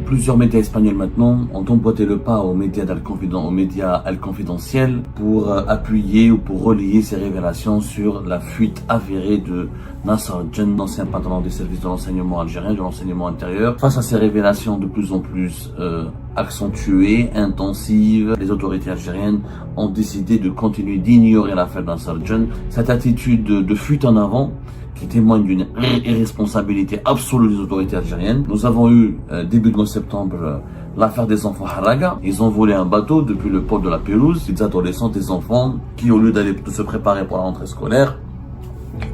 Plusieurs médias espagnols maintenant ont emboîté le pas aux médias Al Confidentiel pour appuyer ou pour relayer ces révélations sur la fuite avérée de Nasser Al-Jen, l'ancien patron des services de l'enseignement algérien, de l'enseignement intérieur. Face à ces révélations de plus en plus accentuées, intensives, les autorités algériennes ont décidé de continuer d'ignorer l'affaire Nasser Al-Jen. Cette attitude de fuite en avant qui témoigne d'une irresponsabilité absolue des autorités algériennes. Nous avons eu début de mois de septembre l'affaire des enfants Haraga. Ils ont volé un bateau depuis le port de la Pérouse. Des adolescents, des enfants qui, au lieu de se préparer pour la rentrée scolaire,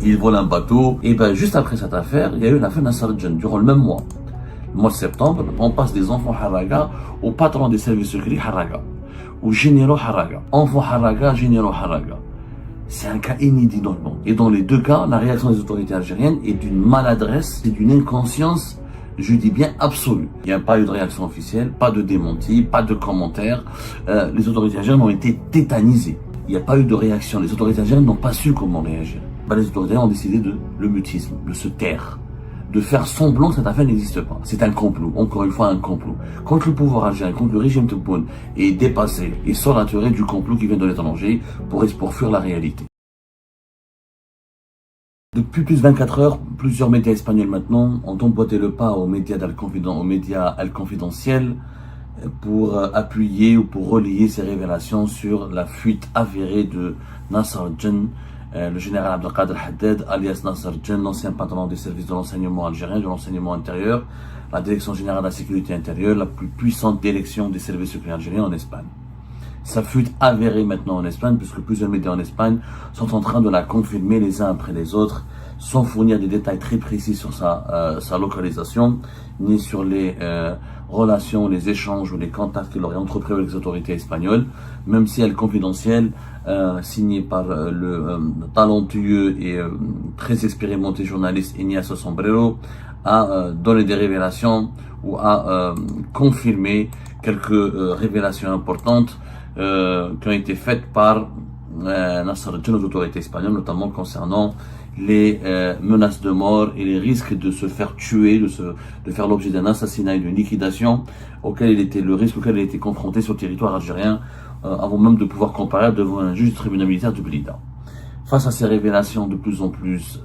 ils volent un bateau. Et ben juste après cette affaire, il y a eu l'affaire Nasser Al-Jen durant le même mois. Le mois de septembre, on passe des enfants Haraga au patron des services secrets Haraga, aux généraux Haraga. Enfants Haraga, généraux Haraga. C'est un cas inédit dans le monde. Et dans les deux cas, la réaction des autorités algériennes est d'une maladresse et d'une inconscience, je dis bien absolue. Il n'y a pas eu de réaction officielle, pas de démenti, pas de commentaires. Les autorités algériennes ont été tétanisées. Il n'y a pas eu de réaction. Les autorités algériennes n'ont pas su comment réagir. Les autorités ont décidé de le mutisme, de se taire, de faire semblant que cette affaire n'existe pas. C'est un complot, encore une fois un complot. Contre le pouvoir algérien, contre le régime Tebboune, est dépassé et sort naturel du complot qui vient de l'étranger pour fuir la réalité. Depuis plus de 24 heures, plusieurs médias espagnols maintenant ont emboîté le pas aux médias Al Confidentiel pour appuyer ou pour relayer ces révélations sur la fuite avérée de Nasser Al-Jen, le général Abdelkader Haddad, alias Nasser Al-Jen, l'ancien patron des services de l'enseignement algérien, de l'enseignement intérieur, la direction générale de la sécurité intérieure, la plus puissante direction des services secrets algériens en Espagne. Sa fuite avérée maintenant en Espagne, puisque plusieurs médias en Espagne sont en train de la confirmer les uns après les autres, sans fournir des détails très précis sur sa localisation, ni sur les relations, les échanges ou les contacts qu'il aurait entrepris avec les autorités espagnoles, même si elle est confidentielle, signée par le talentueux et très expérimenté journaliste Ignacio Sombrero, a donné des révélations ou a confirmé quelques révélations importantes qui ont été faites par Nasser Al-Jen aux autorités espagnoles, notamment concernant les menaces de mort et les risques de se faire tuer, de faire l'objet d'un assassinat et d'une liquidation le risque auquel il était confronté sur le territoire algérien avant même de pouvoir comparaître devant un juge du tribunal militaire de Blida. Face à ces révélations de plus en plus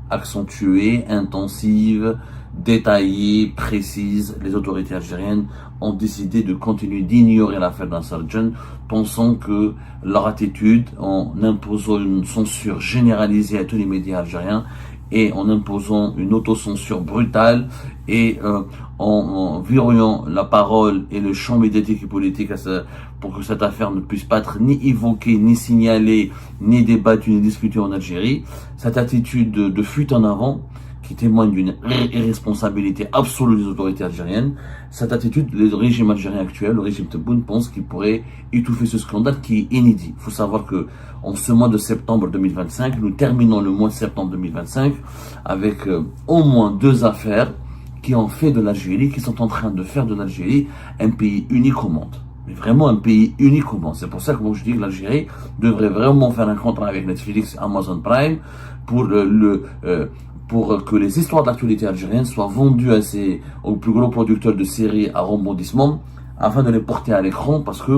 accentuées, intensives, détaillées, précises, les autorités algériennes ont décidé de continuer d'ignorer l'affaire Nasser Al-Jen, pensant que leur attitude, en imposant une censure généralisée à tous les médias algériens et en imposant une autocensure brutale et en verrouillant la parole et le champ médiatique et politique pour que cette affaire ne puisse pas être ni évoquée, ni signalée, ni débattue, ni discutée en Algérie, cette attitude de fuite en avant qui témoigne d'une irresponsabilité absolue des autorités algériennes, cette attitude, le régime algérien actuel, le régime Tebboune, pense qu'il pourrait étouffer ce scandale qui est inédit. Il faut savoir que en ce mois de septembre 2025, nous terminons le mois de septembre 2025 avec au moins deux affaires qui ont fait de l'Algérie, qui sont en train de faire de l'Algérie un pays unique au monde. Mais vraiment un pays unique au monde. C'est pour ça que moi je dis que l'Algérie devrait vraiment faire un contrat avec Netflix, Amazon Prime pour que les histoires de l'actualité algérienne soient vendues aux plus gros producteurs de séries à rebondissement afin de les porter à l'écran, parce que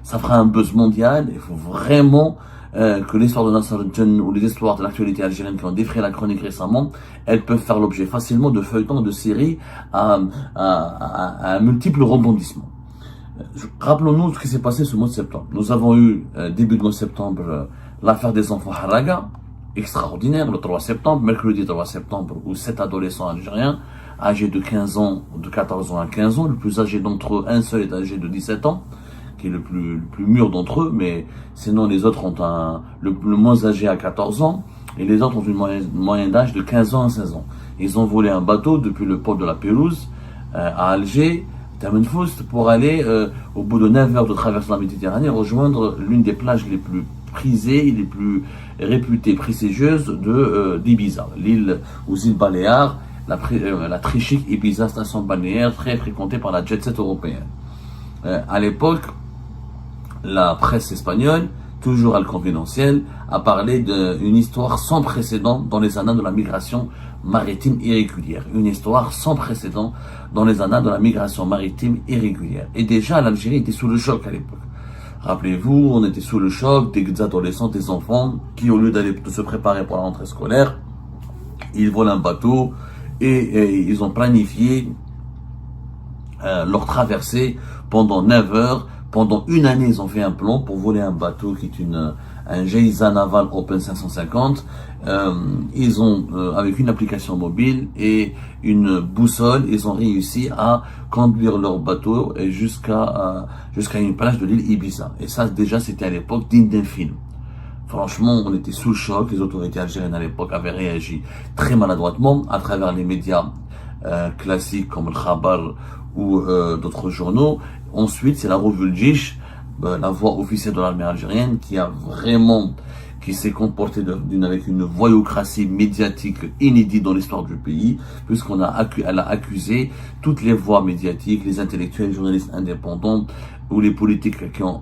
ça fera un buzz mondial. Il faut vraiment que l'histoire de Nasser Al-Jen ou les histoires de l'actualité algérienne qui ont défrayé la chronique récemment, elles peuvent faire l'objet facilement de feuilletons, de séries à multiples rebondissements. Rappelons-nous ce qui s'est passé ce mois de septembre. Nous avons eu début de mois de septembre l'affaire des enfants Haraga, extraordinaire, le 3 septembre, mercredi 3 septembre, où 7 adolescents algériens âgés de 15 ans, de 14 ans à 15 ans, le plus âgé d'entre eux, un seul est âgé de 17 ans, qui est le plus mûr d'entre eux, mais sinon les autres ont le moins âgé à 14 ans, et les autres ont une moyenne d'âge de 15 ans à 16 ans. Ils ont volé un bateau depuis le port de la Pérouse à Alger, Tamenfoust, pour aller, au bout de 9 heures de traverser la Méditerranée, rejoindre l'une des plages les plus prisées et les plus réputées prestigieuses d'Ibiza, l'île aux îles Baléares, la très chic Ibiza, station balnéaire très fréquentée par la jet set européenne. À l'époque, la presse espagnole toujours Al Confidentiel, a parlé d'une histoire sans précédent dans les annales de la migration maritime irrégulière. Une histoire sans précédent dans les annales de la migration maritime irrégulière. Et déjà, l'Algérie était sous le choc à l'époque. Rappelez-vous, on était sous le choc des adolescents, des enfants qui, au lieu d'aller se préparer pour la rentrée scolaire, ils volent un bateau et ils ont planifié leur traversée pendant 9 heures. Pendant une année, ils ont fait un plan pour voler un bateau qui est un Geiza Naval Open 550. Ils ont, avec une application mobile et une boussole, ils ont réussi à conduire leur bateau jusqu'à une plage de l'île Ibiza. Et ça, déjà, c'était à l'époque digne d'un film. Franchement, on était sous le choc. Les autorités algériennes à l'époque avaient réagi très maladroitement à travers les médias classiques comme le Khabar ou d'autres journaux. Ensuite, c'est la revue Le Jish, la voix officielle de l'armée algérienne, qui s'est comportée avec une voyoucratie médiatique inédite dans l'histoire du pays, elle a accusé toutes les voix médiatiques, les intellectuels, les journalistes indépendants ou les politiques qui ont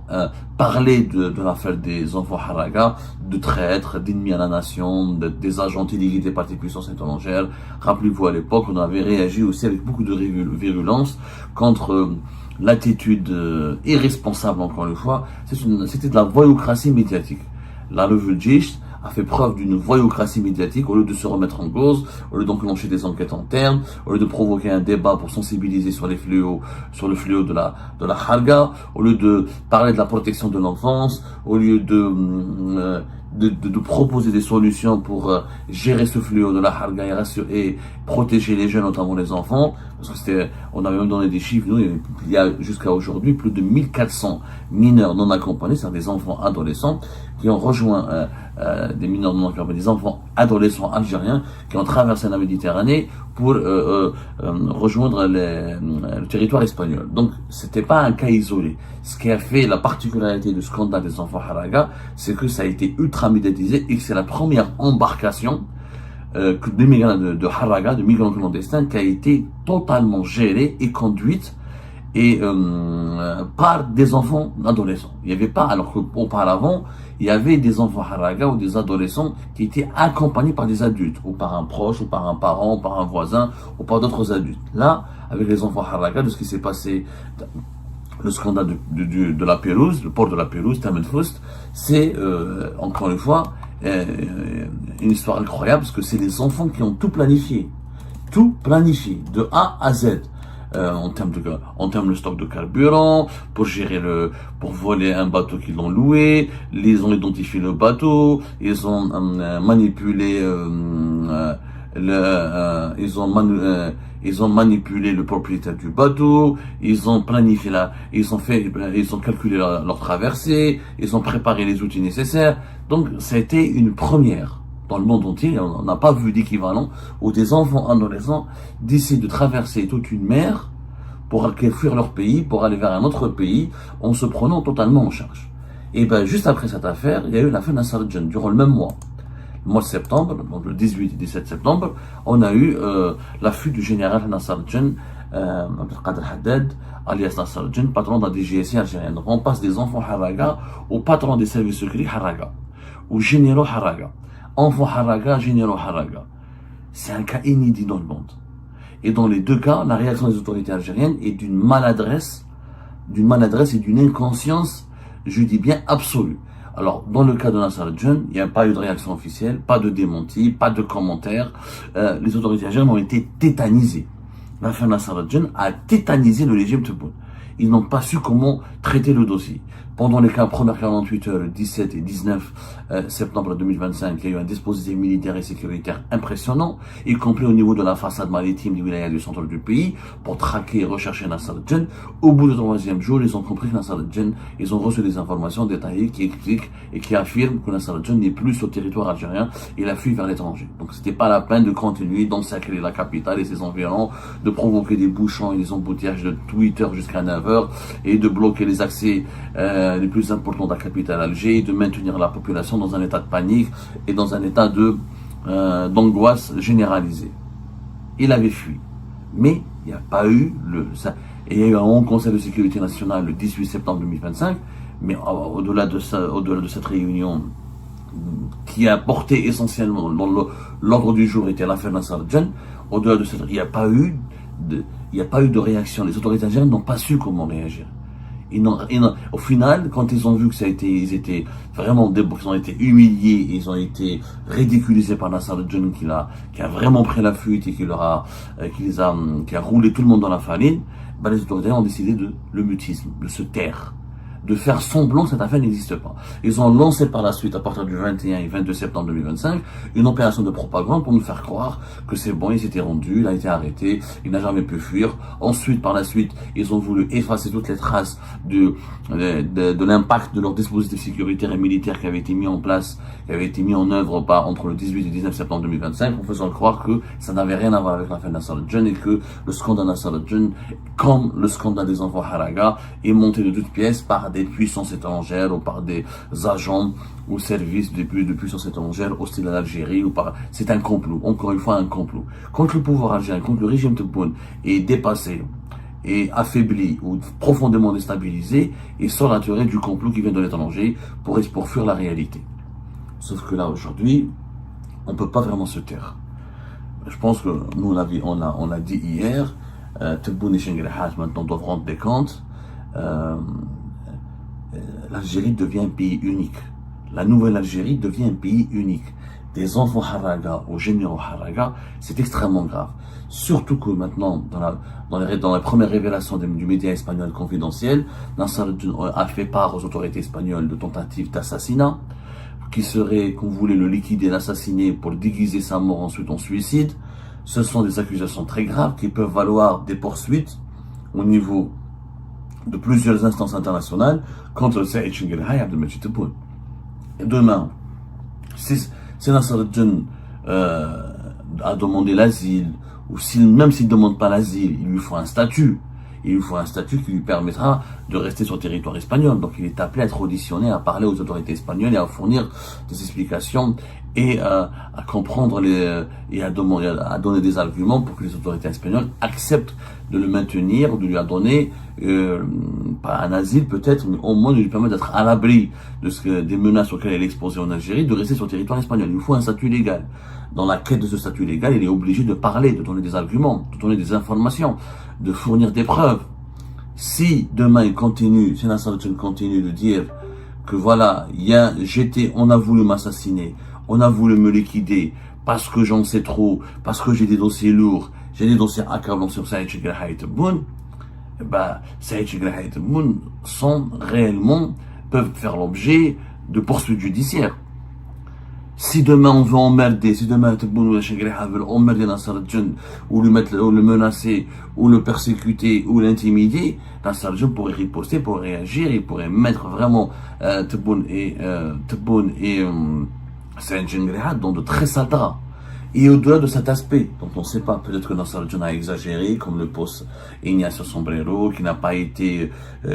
parlé de l'affaire des enfants Haraga, de traîtres, d'ennemis à la nation, des agents délégués des partis puissances étrangères. Rappelez-vous, à l'époque, on avait réagi aussi avec beaucoup de virulence contre l'attitude irresponsable, encore une fois. C'était de la voyoucratie médiatique. La revue Jish a fait preuve d'une voyoucratie médiatique au lieu de se remettre en cause, au lieu d'enclencher des enquêtes internes, au lieu de provoquer un débat pour sensibiliser sur le fléau de la harga, au lieu de parler de la protection de l'enfance, au lieu de proposer des solutions pour gérer ce fléau de la harga et protéger les jeunes, notamment les enfants, parce que on avait même donné des chiffres, nous, il y a jusqu'à aujourd'hui plus de 1400 mineurs non accompagnés, c'est-à-dire des enfants adolescents, qui ont rejoint des mineurs non accompagnés, des enfants adolescents algériens qui ont traversé la Méditerranée pour rejoindre le territoire espagnol. Donc, c'était pas un cas isolé. Ce qui a fait la particularité du scandale des enfants Haraga, c'est que ça a été ultra médiatisé et que c'est la première embarcation de migrants de Haraga, de migrants clandestins, qui a été totalement gérée et conduite par des enfants adolescents. Il n'y avait pas, alors qu'auparavant, il y avait des enfants Haraga ou des adolescents qui étaient accompagnés par des adultes, ou par un proche, ou par un parent, ou par un voisin, ou par d'autres adultes. Là, avec les enfants Haraga, de ce qui s'est passé, le scandale de la Pérouse, le port de la Pérouse, Tamed Foust, c'est, encore une fois, une histoire incroyable, parce que c'est les enfants qui ont tout planifié, de A à Z. En termes de stock de carburant, pour voler un bateau qu'ils ont loué, ils ont identifié le bateau, ils ont manipulé ils ont manipulé le propriétaire du bateau, ils ont planifié ils ont calculé leur traversée, ils ont préparé les outils nécessaires. Donc, ça a été une première dans le monde entier. On n'a pas vu d'équivalent où des enfants adolescents décident de traverser toute une mer pour fuir leur pays, pour aller vers un autre pays, en se prenant totalement en charge. Et ben, juste après cette affaire, il y a eu l'affaire Nassar Djen, durant le même mois. Le mois de septembre, donc le 18 et 17 septembre, on a eu la fuite du général Nassar Djen, Abdelkader Haddad, alias Nassar Djen, patron de la DGSI algérienne. Donc on passe des enfants Haraga au patron des services secrets Haraga, aux généraux Haraga. Enfants Haraga, généraux Haraga. C'est un cas inédit dans le monde. Et dans les deux cas, la réaction des autorités algériennes est d'une maladresse et d'une inconscience, je dis bien absolue. Alors, dans le cas de Nassar Djen, il n'y a pas eu de réaction officielle, pas de démenti, pas de commentaires. Les autorités algériennes ont été tétanisées. L'affaire Nassar Djen a tétanisé le régime Tebboune. Ils n'ont pas su comment traiter le dossier. Pendant les premières 48 heures, le 17 et 19 septembre 2025, il y a eu un dispositif militaire et sécuritaire impressionnant, y compris au niveau de la façade maritime du wilaya du centre du pays, pour traquer et rechercher Nassar Djen. Au bout du troisième jour, ils ont compris que Nassar Djen, ils ont reçu des informations détaillées qui expliquent et qui affirment que Nassar Djen n'est plus sur le territoire algérien, il a fui vers l'étranger. Donc c'était pas la peine de continuer d'ensacrer la capitale et ses environs, de provoquer des bouchons et des embouteillages de 8 heures jusqu'à 9 heures, et de bloquer les accès les plus importants de la capitale Alger, de maintenir la population dans un état de panique et dans un état d'angoisse généralisée. Il avait fui. Mais il n'y a pas eu et il y a eu un Haut Conseil de sécurité nationale le 18 septembre 2025, Mais au-delà de ça, au-delà de cette réunion, qui a porté essentiellement dans l'ordre du jour était l'affaire Nassar Jan, au-delà de cette, il n'y a pas eu de réaction. Les autorités algériennes n'ont pas su comment réagir. Au final, quand ils ont vu que ils étaient vraiment ils ont été humiliés, ils ont été ridiculisés par Nassar Jan qui a vraiment pris la fuite et qui a roulé tout le monde dans la farine, ben les autorités ont décidé de le mutisme, de se taire, de faire semblant que cette affaire n'existe pas. Ils ont lancé par la suite, à partir du 21 et 22 septembre 2025, une opération de propagande pour nous faire croire que c'est bon, il s'était rendu, il a été arrêté, il n'a jamais pu fuir. Ensuite, par la suite, ils ont voulu effacer toutes les traces de l'impact de leur dispositif sécuritaire et militaire qui avait été mis en place, qui avait été mis en œuvre entre le 18 et 19 septembre 2025, en faisant croire que ça n'avait rien à voir avec l'affaire Nassar Jan et que le scandale Nassar Jan, comme le scandale des enfants Haraga, est monté de toutes pièces par des puissances étrangères ou par des agents ou services de puissances étrangères hostiles à l'Algérie c'est un complot, encore une fois un complot contre le pouvoir algérien, contre le régime Tebboune est dépassé et affaibli ou profondément déstabilisé et sort la théorie du complot qui vient de l'étranger pour fuir la réalité. Sauf que là aujourd'hui, on peut pas vraiment se taire. Je pense que nous on a dit hier, Tebboune et Chengelhat maintenant doivent rendre des comptes. L'Algérie devient un pays unique. La nouvelle Algérie devient un pays unique. Des enfants Haraga aux généraux Haraga, c'est extrêmement grave. Surtout que maintenant, dans les premières révélations du média espagnol confidentiel, Nassar a fait part aux autorités espagnoles de tentatives d'assassinat, qu'on voulait le liquider, l'assassiner pour déguiser sa mort ensuite en suicide. Ce sont des accusations très graves qui peuvent valoir des poursuites au niveau de plusieurs instances internationales contre Saïd Chengelhat et Abdelmajid Tebboune. Demain, si Nassar Jan a demandé l'asile, ou même s'il ne demande pas l'asile, il lui faut un statut. Il lui faut un statut qui lui permettra de rester sur le territoire espagnol. Donc il est appelé à être auditionné, à parler aux autorités espagnoles et à fournir des explications et à comprendre et à donner des arguments pour que les autorités espagnoles acceptent de le maintenir ou de lui donner pas un asile peut-être, mais au moins de lui permettre d'être à l'abri des menaces auxquelles elle est exposée en Algérie, de rester sur le territoire espagnol. Il lui faut un statut légal. Dans la quête de ce statut légal, il est obligé de parler, de donner des arguments, de donner des informations, de fournir des preuves. Si demain si Nassar Jan continue de dire que voilà, on a voulu m'assassiner, on a voulu me liquider parce que j'en sais trop, parce que j'ai des dossiers lourds, j'ai des dossiers accablants sur Saïd Chengelhat et Tebboune, Saïd Chengelhat et Tebboune peuvent faire l'objet de poursuites judiciaires. Si demain on veut emmerder, si demain Tebboune ou Chengelhat veulent emmerder Nassar Jan, ou le menacer, ou le persécuter, ou l'intimider, Nassar Jan pourrait riposter, pourrait réagir, il pourrait mettre vraiment Tebboune et Saïd Chengelhat dans de très sales draps. Et au-delà de cet aspect, dont on ne sait pas, peut-être que Nassar Jan a exagéré, comme le pose Ignacio Sombrero, qui n'a pas été,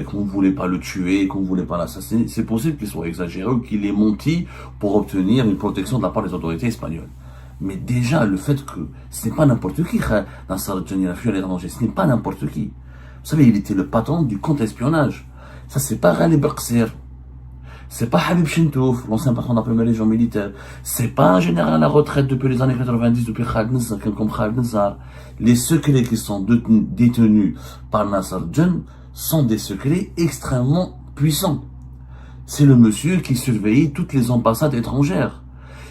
qu'on ne voulait pas le tuer, qu'on ne voulait pas l'assassiner. C'est possible qu'il soit exagéré ou qu'il ait menti pour obtenir une protection de la part des autorités espagnoles. Mais déjà, le fait que ce n'est pas n'importe qui, Nassar Jan, il a fui à l'étranger, ce n'est pas n'importe qui. Vous savez, il était le patron du contre-espionnage. Ça, c'est pas Ghali Berkser. C'est pas Habib Chintouf, l'ancien patron de la première légion militaire. C'est pas un général à la retraite depuis les années 90, depuis Khaled Nassar, comme Khaled Nassar. Les secrets qui sont détenus par Nassar Jan sont des secrets extrêmement puissants. C'est le monsieur qui surveille toutes les ambassades étrangères.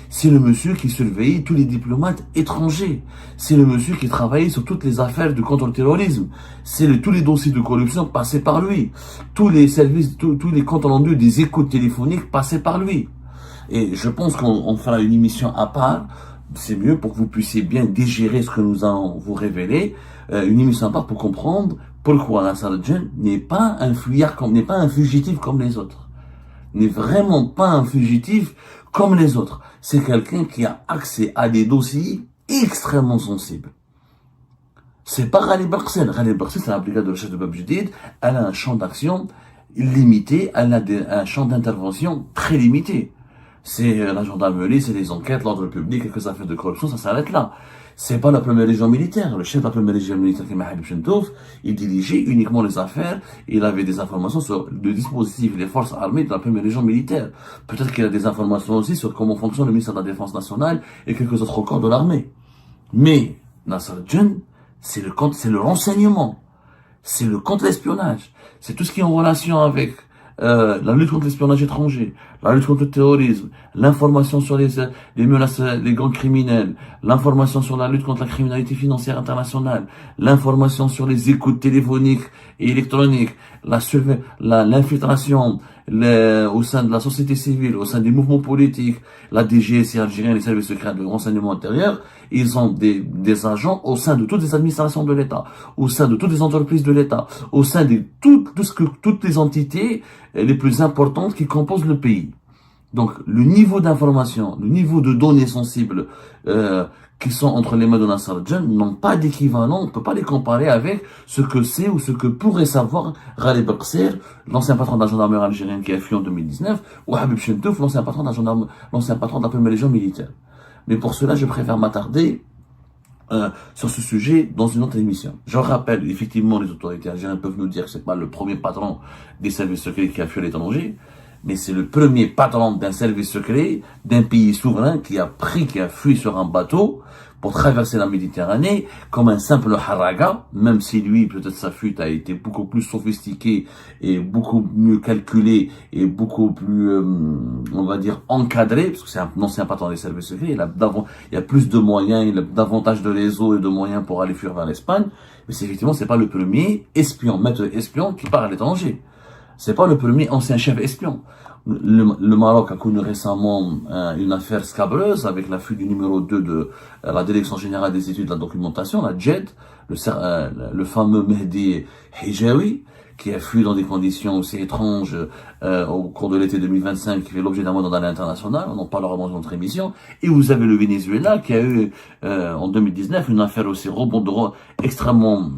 C'est le monsieur qui surveille tous les diplomates étrangers. C'est le monsieur qui travaille sur toutes les affaires de contre-terrorisme. C'est tous les dossiers de corruption passés par lui. Tous les services, tous les comptes rendus des écoutes téléphoniques passés par lui. Et je pense qu'on fera une émission à part. C'est mieux pour que vous puissiez bien digérer ce que nous allons vous révéler. Une émission à part pour comprendre pourquoi Nassar Jan n'est pas un fuyard, n'est pas un fugitif comme les autres. N'est vraiment pas un fugitif comme les autres. C'est quelqu'un qui a accès à des dossiers extrêmement sensibles. C'est pas Ghali Berkser. Ghali Berkser, c'est la brigade de recherche de Bab Jadid. Elle a un champ d'action limité, elle a un champ d'intervention très limité. C'est la gendarmerie, c'est les enquêtes, l'ordre public, quelques affaires de corruption, ça s'arrête là. C'est pas la première région militaire. Le chef de la première région militaire, qui est Mahmoud Chentouf, il dirigeait uniquement les affaires, il avait des informations sur le dispositif et les forces armées de la première région militaire. Peut-être qu'il a des informations aussi sur comment fonctionne le ministère de la Défense nationale et quelques autres corps de l'armée. Mais, Nasser Djen, c'est le renseignement. C'est le contre-espionnage. C'est tout ce qui est en relation avec la lutte contre l'espionnage étranger, la lutte contre le terrorisme, l'information sur les menaces, les gangs criminels, l'information sur la lutte contre la criminalité financière internationale, l'information sur les écoutes téléphoniques et électroniques, l'infiltration au sein de la société civile, au sein des mouvements politiques, la DGSI algérienne, les services secrets de renseignement intérieur, ils ont des agents au sein de toutes les administrations de l'État, au sein de toutes les entreprises de l'État, au sein de toutes les entités les plus importantes qui composent le pays. Donc, le niveau d'information, le niveau de données sensibles qui sont entre les mains de Nasser Djen n'ont pas d'équivalent, on ne peut pas les comparer avec ce que c'est ou ce que pourrait savoir Ghalib Qsir, l'ancien patron de la gendarmerie algérienne qui a fui en 2019, ou Habib Chentouf, l'ancien patron de la première légion militaire. Mais pour cela, je préfère m'attarder sur ce sujet dans une autre émission. Je rappelle, effectivement, les autorités algériennes peuvent nous dire que c'est pas le premier patron des services secrets qui a fui à l'étranger, mais c'est le premier patron d'un service secret d'un pays souverain qui a fui sur un bateau pour traverser la Méditerranée comme un simple haraga, même si lui, peut-être sa fuite a été beaucoup plus sophistiquée et beaucoup mieux calculée et beaucoup plus, on va dire, encadrée, parce que c'est un ancien patron des services secrets, il y a plus de moyens, il a davantage de réseaux et de moyens pour aller fuir vers l'Espagne, mais effectivement, c'est pas le premier maître espion qui part à l'étranger. C'est pas le premier ancien chef espion. Le Maroc a connu récemment une affaire scabreuse avec la fuite du numéro 2 de la Direction Générale des Études de la Documentation, la JED, le fameux Mehdi Hijawi, qui a fui dans des conditions aussi étranges au cours de l'été 2025, qui fait l'objet d'un mandat d'arrêt international. On en parlera dans notre émission. Et vous avez le Venezuela qui a eu en 2019 une affaire aussi extrêmement,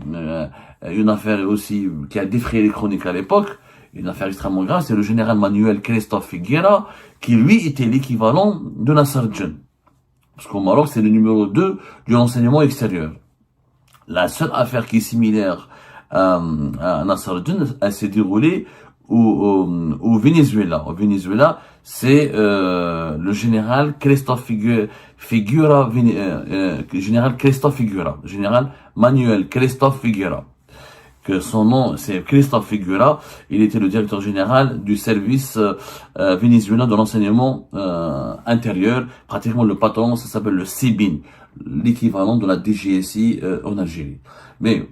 une affaire aussi qui a défrayé les chroniques à l'époque. Une affaire extrêmement grave, c'est le général Manuel Christophe Figuera, qui lui était l'équivalent de Nasser Djen. Parce qu'au Maroc, c'est le numéro 2 du renseignement extérieur. La seule affaire qui est similaire à Nasser Djen, elle s'est déroulée au Venezuela. Au Venezuela, c'est le général Christophe Figuera, général Christophe Figuera, général Manuel Christophe Figuera. Que son nom, c'est Christophe Figuera. Il était le directeur général du service vénézuélien de l'enseignement intérieur. Pratiquement le patron, ça s'appelle le CIBIN, l'équivalent de la DGSI en Algérie. Mais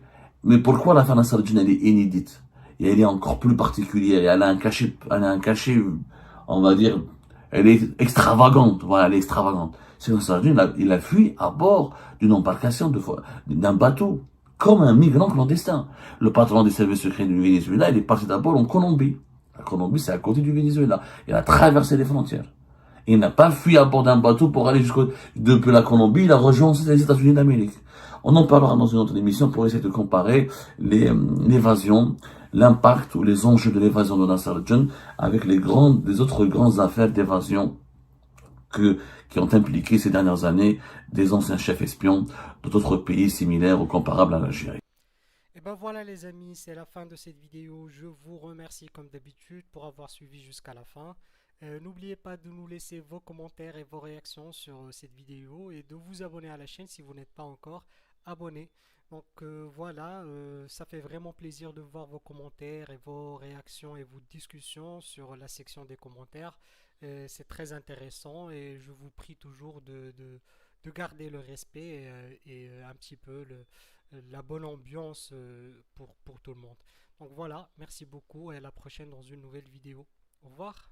pourquoi l'affaire Nasser Djen, elle est inédite et elle est encore plus particulière et elle a un cachet, on va dire, elle est extravagante. Voilà, elle est extravagante. C'est que Nasser Djen, il a fui à bord d'une embarcation d'un bateau, comme un migrant clandestin. Le patron des services secrets du Venezuela, il est parti d'abord en Colombie. La Colombie, c'est à côté du Venezuela. Il a traversé les frontières. Il n'a pas fui à bord d'un bateau pour aller depuis la Colombie, il a rejoint les États-Unis d'Amérique. On en parlera dans une autre émission pour essayer de comparer l'évasion, l'impact ou les enjeux de l'évasion de Nasser Djen avec les autres grandes affaires d'évasion qui ont impliqué ces dernières années des anciens chefs espions d'autres pays similaires ou comparables à l'Algérie. Et ben voilà les amis, c'est la fin de cette vidéo. Je vous remercie comme d'habitude pour avoir suivi jusqu'à la fin. N'oubliez pas de nous laisser vos commentaires et vos réactions sur cette vidéo et de vous abonner à la chaîne si vous n'êtes pas encore abonné. Donc voilà, ça fait vraiment plaisir de voir vos commentaires et vos réactions et vos discussions sur la section des commentaires. C'est très intéressant et je vous prie toujours de garder le respect et un petit peu la bonne ambiance pour tout le monde. Donc voilà, merci beaucoup et à la prochaine dans une nouvelle vidéo. Au revoir.